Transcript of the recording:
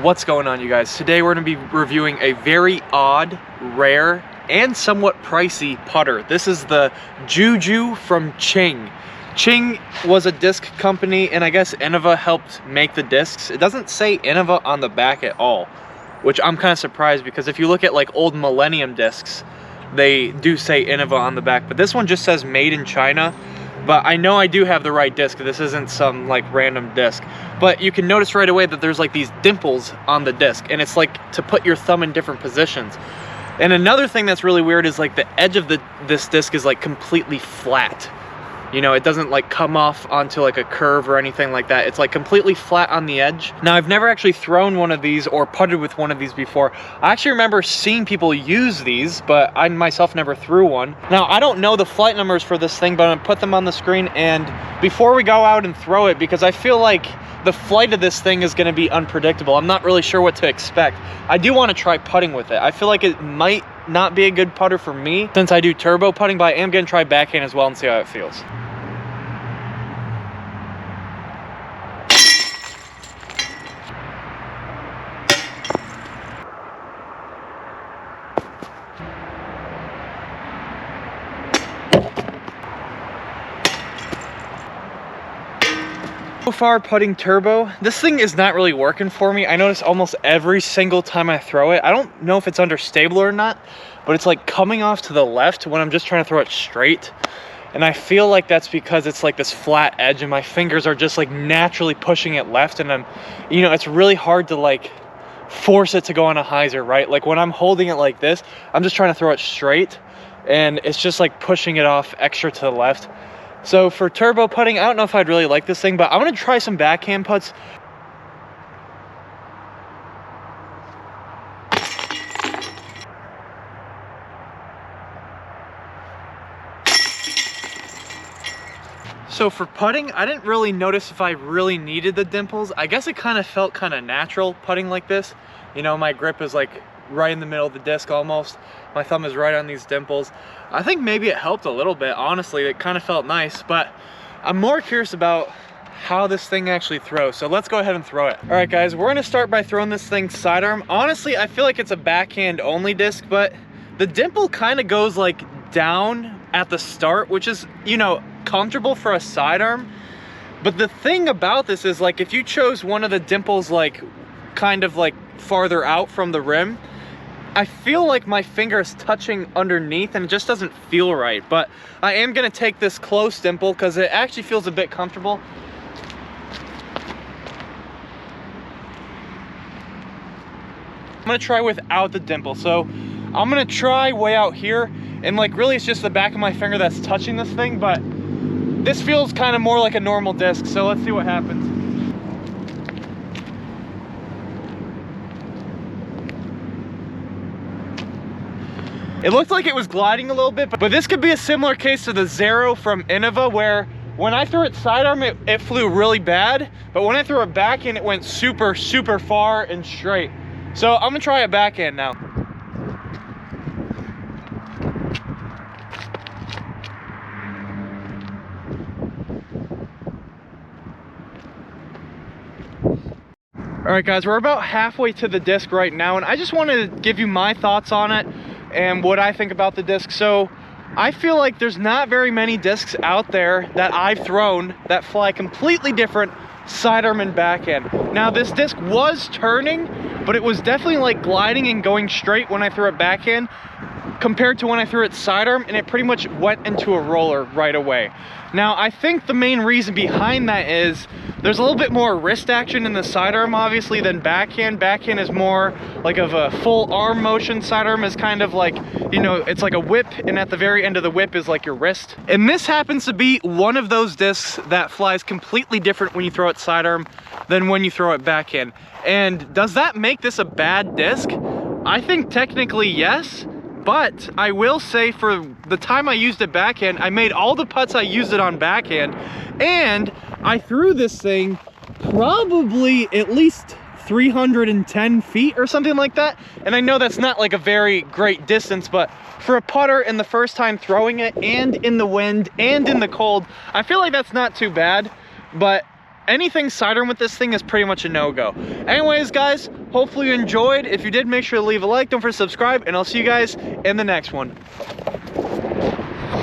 What's going on, you guys? Today we're going to be reviewing a very odd, rare, and somewhat pricey putter. This is the Juju from Ching. Ching was a disc company, and I guess INNOVA helped make the discs. It doesn't say INNOVA on the back at all, which I'm kind of surprised, because if you look at like old Millennium discs, they do say INNOVA on the back, but this one just says made in China. But I know I do have the right disc. This isn't some like random disc. But you can notice right away that there's like these dimples on the disc, and it's like to put your thumb in different positions. And another thing that's really weird is like the edge of this disc is like completely flat. You know, it doesn't like come off onto like a curve or anything like that. It's like completely flat on the edge. Now, I've never actually thrown one of these or putted with one of these before. I actually remember seeing people use these, but I myself never threw one. Now, I don't know the flight numbers for this thing, but I'm gonna put them on the screen. And before we go out and throw it, because I feel like the flight of this thing is gonna be unpredictable. I'm not really sure what to expect. I do wanna try putting with it. I feel like it might not be a good putter for me since I do turbo putting, but I am gonna try backhand as well and see how it feels. So far, putting turbo, this thing is not really working for me. I notice almost every single time I throw it, I don't know if it's understable or not, but it's like coming off to the left when I'm just trying to throw it straight. And I feel like that's because it's like this flat edge and my fingers are just like naturally pushing it left, and you know, it's really hard to like force it to go on a hyzer, right? Like when I'm holding it like this, I'm just trying to throw it straight, and it's just like pushing it off extra to the left. So for turbo putting, I don't know if I'd really like this thing, but I'm gonna try some backhand putts. So for putting, I didn't really notice if I really needed the dimples. I guess it kind of felt kind of natural putting like this. You know, my grip is like right in the middle of the disc almost. My thumb is right on these dimples. I think maybe it helped a little bit, honestly. It kind of felt nice, but I'm more curious about how this thing actually throws. So let's go ahead and throw it. All right, guys, we're gonna start by throwing this thing sidearm. Honestly, I feel like it's a backhand only disc, but the dimple kind of goes like down at the start, which is, you know, comfortable for a sidearm. But the thing about this is, like, if you chose one of the dimples like kind of like farther out from the rim, I feel like my finger is touching underneath and it just doesn't feel right. But I am gonna take this close dimple because it actually feels a bit comfortable. I'm gonna try without the dimple. So I'm gonna try way out here, and like really it's just the back of my finger that's touching this thing, but this feels kind of more like a normal disc. So let's see what happens. It looked like it was gliding a little bit, but this could be a similar case to the Zero from INNOVA, where when I threw it sidearm, it flew really bad, but when I threw it backhand, it went super, super far and straight. So I'm gonna try it backhand now. All right, guys, we're about halfway to the disc right now, and I just wanted to give you my thoughts on it and what I think about the disc. So I feel like there's not very many discs out there that I've thrown that fly completely different sidearm and backhand. Now, this disc was turning, but it was definitely like gliding and going straight when I threw it backhand compared to when I threw it sidearm, and it pretty much went into a roller right away. Now, I think the main reason behind that is there's a little bit more wrist action in the sidearm, obviously, than backhand. Backhand is more like of a full arm motion. Sidearm is kind of like, you know, it's like a whip, and at the very end of the whip is like your wrist. And this happens to be one of those discs that flies completely different when you throw it sidearm than when you throw it backhand. And does that make this a bad disc? I think technically yes. But I will say, for the time I used it backhand, I made all the putts I used it on backhand, and I threw this thing probably at least 310 feet or something like that. And I know that's not like a very great distance, but for a putter in the first time throwing it, and in the wind and in the cold, I feel like that's not too bad. But anything sidearm with this thing is pretty much a no-go. Anyways, guys, hopefully you enjoyed. If you did, make sure to leave a like, don't forget to subscribe, and I'll see you guys in the next one.